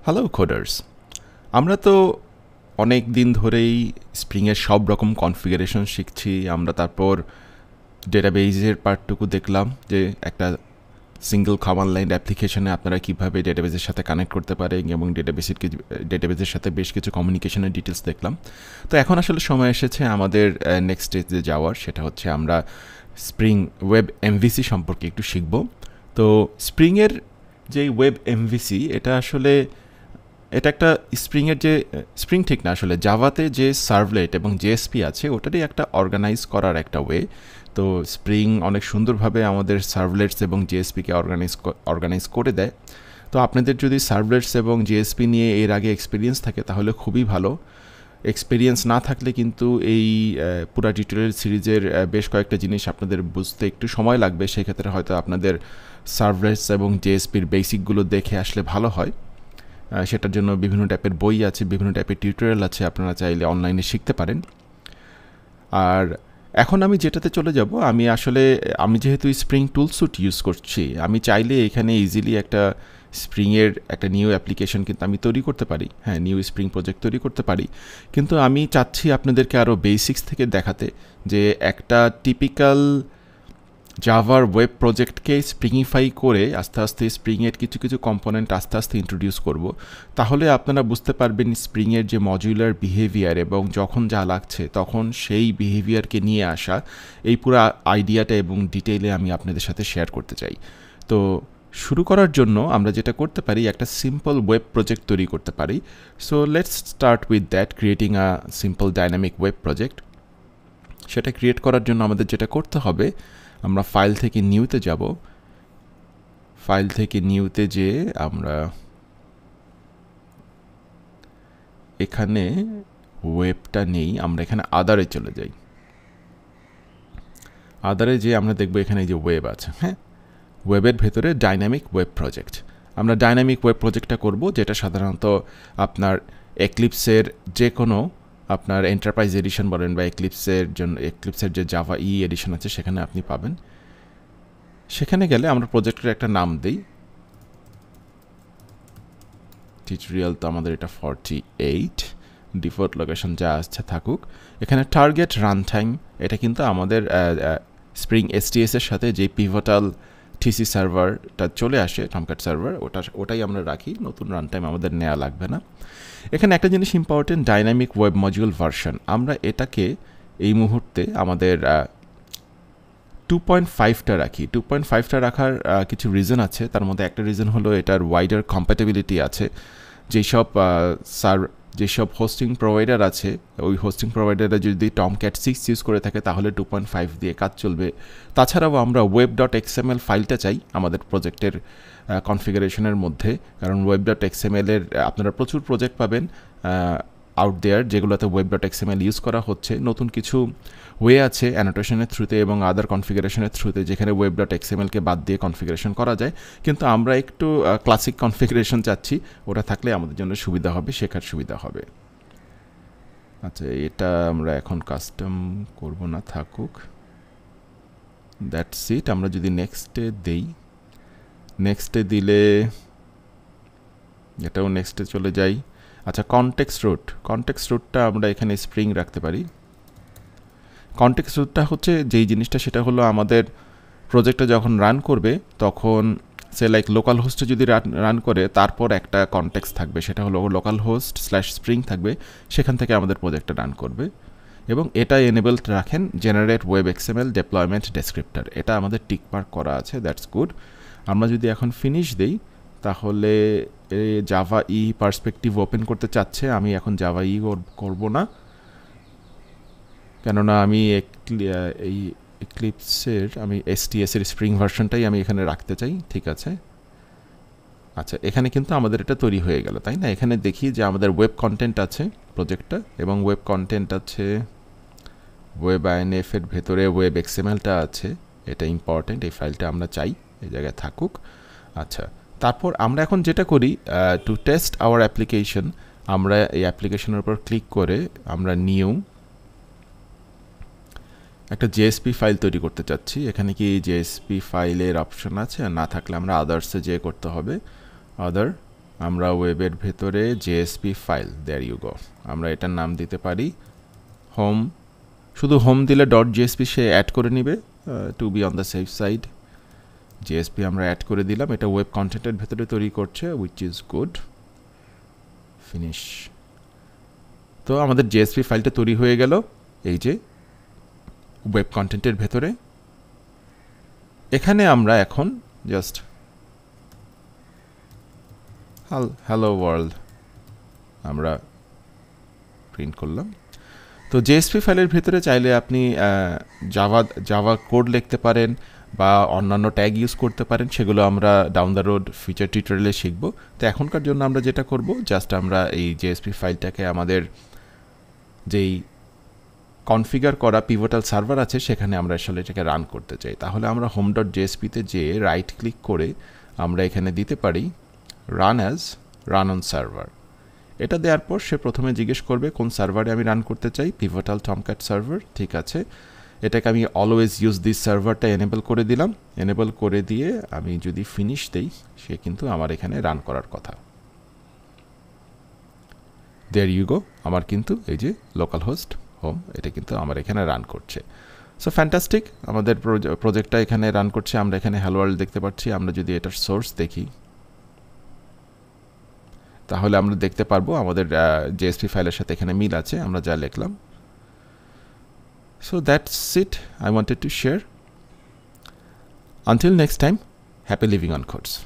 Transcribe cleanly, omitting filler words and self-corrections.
Hello coders, আমরা তো অনেক দিন ধরেই স্প্রিংয়ের সব রকম কনফিগারেশন শিখছি। আমরা তারপর ডেটাবেজের পার্টটুকু দেখলাম যে একটা সিঙ্গল কমান্ড লাইন অ্যাপ্লিকেশনে আপনারা কীভাবে ডেটাবেজের সাথে কানেক্ট করতে পারেন এবং ডেটাবেজের সাথে বেশ কিছু কমিউনিকেশনের ডিটেলস দেখলাম। তো এখন আসলে সময় এসেছে আমাদের নেক্সট স্টেজে যাওয়ার, সেটা হচ্ছে আমরা স্প্রিং ওয়েব এমভিসি সম্পর্কে একটু শিখব। তো স্প্রিংয়ের যে ওয়েব এমভিসি এটা একটা স্প্রিংয়ের যে স্প্রিং ঠিক না, আসলে জাভাতে যে সার্ভলেট এবং জেএসপি আছে ওটারই একটা অর্গানাইজ করার একটা ওয়ে। তো স্প্রিং অনেক সুন্দরভাবে আমাদের সার্ভলেটস এবং জেএসপিকে অর্গানাইজ করে দেয়। তো আপনাদের যদি সার্ভলেটস এবং জেএসপি নিয়ে এর আগে এক্সপিরিয়েন্স থাকে তাহলে খুবই ভালো। এক্সপিরিয়েন্স না থাকলে কিন্তু এই পুরা টিউটোরিয়াল সিরিজের বেশ কয়েকটা জিনিস আপনাদের বুঝতে একটু সময় লাগবে। সেক্ষেত্রে হয়তো আপনাদের সার্ভলেটস এবং জেএসপির বেসিকগুলো দেখে আসলে ভালো হয়। সেটার জন্য বিভিন্ন টাইপের বই আছে, বিভিন্ন টাইপের টিউটোরিয়াল আছে, আপনারা চাইলে অনলাইনে শিখতে পারেন। আর এখন আমি যেটাতে চলে যাব, আমি যেহেতু স্প্রিং টুলস্যুট ইউজ করছি, আমি চাইলে এখানে ইজিলি একটা স্প্রিংয়ের একটা নিউ অ্যাপ্লিকেশন কিন্তু আমি তৈরি করতে পারি। হ্যাঁ, নিউ স্প্রিং প্রজেক্ট তৈরি করতে পারি। কিন্তু আমি চাচ্ছি আপনাদেরকে আরও বেসিক্স থেকে দেখাতে যে একটা টিপিক্যাল জাভার ওয়েব প্রজেক্টকে স্প্রিংইফাই করে আস্তে আস্তে স্প্রিংয়ের কিছু কিছু কম্পোনেন্ট আস্তে আস্তে ইন্ট্রোডিউস করব। তাহলে আপনারা বুঝতে পারবেন স্প্রিংয়ের যে মডিউলার বিহেভিয়ার এবং যখন যা লাগছে তখন সেই বিহেভিয়ারকে নিয়ে আসা, এই পুরো আইডিয়াটা এবং ডিটেইলে আমি আপনাদের সাথে শেয়ার করতে চাই। তো শুরু করার জন্য আমরা যেটা করতে পারি, একটা সিম্পল ওয়েব প্রজেক্ট তৈরি করতে পারি। So let's start with that, creating a simple dynamic web project. সেটা ক্রিয়েট করার জন্য আমাদের যেটা করতে হবে, আমরা ফাইল থেকে নিউতে যাব। ফাইল থেকে নিউতে যেয়ে আমরা এখানে ওয়েবটা নেই, আমরা এখানে আদারে চলে যাই। আদারে যেয়ে আমরা দেখব এখানে যে ওয়েব আছে। হ্যাঁ, ওয়েবের ভেতরে ডাইনামিক ওয়েব প্রজেক্ট। আমরা ডাইনামিক ওয়েব প্রজেক্টটা করব, যেটা সাধারণত আপনার এক্লিপসের যে কোনো আপনার এন্টারপ্রাইজ এডিশন বলেন বা এক্লিপসের যে জাভা এডিশন আছে সেখানে আপনি পাবেন। সেখানে গেলে আমরা প্রজেক্টের একটা নাম দিই, টিউটোরিয়াল। তো আমাদের এটা 48, ডিফল্ট লোকেশন যা আসছে থাকুক। এখানে টার্গেট রান টাইম, এটা কিন্তু আমাদের স্প্রিং এসটিএস এর সাথে যে পিভটাল টিসি সার্ভারটা চলে আসে, টমক্যাট সার্ভার, ওটাই আমরা রাখি। নতুন রান টাইম আমাদের নেওয়া লাগবে না। এখানে একটা জিনিস important, dynamic web module version. আমরা এটাকে এই মুহূর্তে আমাদের 2.5টা রাখি। 2.5টা রাখার কিছু রিজন আছে। তার মধ্যে একটা রিজন হলো এটার ওয়াইডার কম্প্যাটেবিলিটি আছে। যেসব হোস্টিং প্রোভাইডার আছে, ওই হোস্টিং প্রোভাইডাররা যদি টমক্যাট 6 ইউজ করে থাকে তাহলে 2.5 দিয়ে কাজ চলবে। তাছাড়াও আমরা web.xml ফাইলটা চাই আমাদের প্রজেক্টের কনফিগারেশনের মধ্যে, কারণ web.xml এর আপনারা প্রচুর প্রজেক্ট পাবেন আউট দেয়ার যেগুলোতে web.xml ইউজ করা হচ্ছে। নতুন কিছু ওয়ে আছে অ্যানোটেশনের থ্রুতে এবং আদার কনফিগারেশনের থ্রুতে যেখানে web.xml-কে বাদ দিয়ে কনফিগারেশন করা যায়, কিন্তু আমরা একটু ক্লাসিক কনফিগারেশন চাচ্ছি। ওটা থাকলে আমাদের জন্য সুবিধা হবে, শেখার সুবিধা হবে। আচ্ছা, এটা আমরা এখন কাস্টম করব না, থাকুক। That's it. আমরা যদি নেক্সটে দেই, নেক্সটে দিলে এটাও নেক্সটে চলে যাই। আচ্ছা, কনটেক্সট রুটটা আমরা এখানে স্প্রিং রাখতে পারি। কনটেক্সট রুটটা হচ্ছে যেই জিনিসটা, সেটা হলো আমাদের প্রজেক্টটা যখন রান করবে তখন সে লাইক লোকাল হোস্টে যদি রান করে, তারপর একটা কনটেক্সট থাকবে, সেটা হলো লোকাল হোস্ট /স্প্রিং থাকবে, সেখান থেকে আমাদের প্রজেক্টটা রান করবে। এবং এটা এনেবলড রাখেন generate web XML deployment descriptor, এটা আমাদের টিক মার্ক করা আছে, দ্যাটস গুড। আমরা যদি এখন ফিনিশ দেই তাহলে জাভা পার্সপেক্টিভ ওপেন করতে চাচ্ছে। আমি এখন জাভা করব না, কেননা আমি এই এক্লিপসের এসটিএস-এর স্প্রিং ভার্সনটাই আমি এখানে রাখতে চাই। ঠিক আছে। আচ্ছা, এখানে কিন্তু আমাদের এটা তৈরি হয়ে গেল, তাই না? এখানে দেখি যে আমাদের ওয়েব কন্টেন্ট আছে প্রজেক্টটা, এবং ওয়েব কন্টেন্ট আছে ওয়েব আইএনএফ এর ভেতরে ওয়েব এক্সএমএলটা আছে। এটা ইম্পর্টেন্ট, এই ফাইলটা আমরা চাই এই জায়গায় থাকুক। আচ্ছা, তারপর আমরা এখন যেটা করি, টু টেস্ট আওয়ার অ্যাপ্লিকেশন, আমরা এই অ্যাপ্লিকেশনের উপর ক্লিক করে আমরা নিউ একটা জেএসপি ফাইল তৈরি করতে চাচ্ছি। এখানে কি জেএসপি ফাইলের অপশন আছে? না থাকলে আমরা আদার্সে যেয়ে করতে হবে। আদার আমরা ওয়েবের ভেতরে JSP file, there you go, আমরা এটার নাম দিতে পারি হোম। শুধু হোম দিলে ডট জেএসপি সে অ্যাড করে নিবে, to be on the safe side. JSP আমরা অ্যাড করে দিলাম, এটা ওয়েব কন্টেন্টের ভেতরে তৈরি করছে, উইচ ইজ গুড। ফিনিশ। তো আমাদের জেএসপি ফাইলটা তৈরি হয়ে গেল এই যে ওয়েব কন্টেন্টের ভেতরে। এখানে আমরা এখন জাস্ট হ্যালো ওয়ার্ল্ড আমরা প্রিন্ট করলাম। তো জেএসপি ফাইলের ভেতরে চাইলে আপনি জাভা কোড লিখতে পারেন বা অন্যান্য ট্যাগ ইউজ করতে পারেন, সেগুলো আমরা ডাউন দ্য রোড ফিচার টিউটোরিয়ালে শিখব। তো এখনকার জন্য আমরা যেটা করব, জাস্ট আমরা এই জেএসপি ফাইলটাকে আমাদের যেই কনফিগার করা পিভটাল সার্ভার আছে সেখানে আমরা আসলে এটাকে রান করতে চাই। তাহলে আমরা হোম ডট জেএসপিতে যেয়ে রাইট ক্লিক করে আমরা এখানে দিতে পারি রান অন সার্ভার। এটা দেওয়ার পর সে প্রথমে জিজ্ঞেস করবে কোন সার্ভারে আমি রান করতে চাই, পিভটাল টমক্যাট সার্ভার। ঠিক আছে, এটাকে আমি অলওয়েজ ইউজ দিস সার্ভারটা এনেবল করে দিলাম। এনেবল করে দিয়ে আমি যদি ফিনিশ দেই, সে কিন্তু আমার এখানে রান করার কথা। দেয়ার ইউ গো, আমার কিন্তু এই যে লোকাল হোস্ট হোম, এটা কিন্তু আমার এখানে রান করছে। সো ফ্যান্টাস্টিক, আমাদের প্রজেক্টটা এখানে রান করছে। আমরা এখানে হ্যালো ওয়ার্ল্ড দেখতে পাচ্ছি। আমরা যদি এটার সোর্স দেখি তাহলে আমরা দেখতে পারবো আমাদের জেএসপি ফাইলের সাথে এখানে মিল আছে, আমরা যা লিখলাম। So that's it I wanted to share. Until next time, happy living on codes.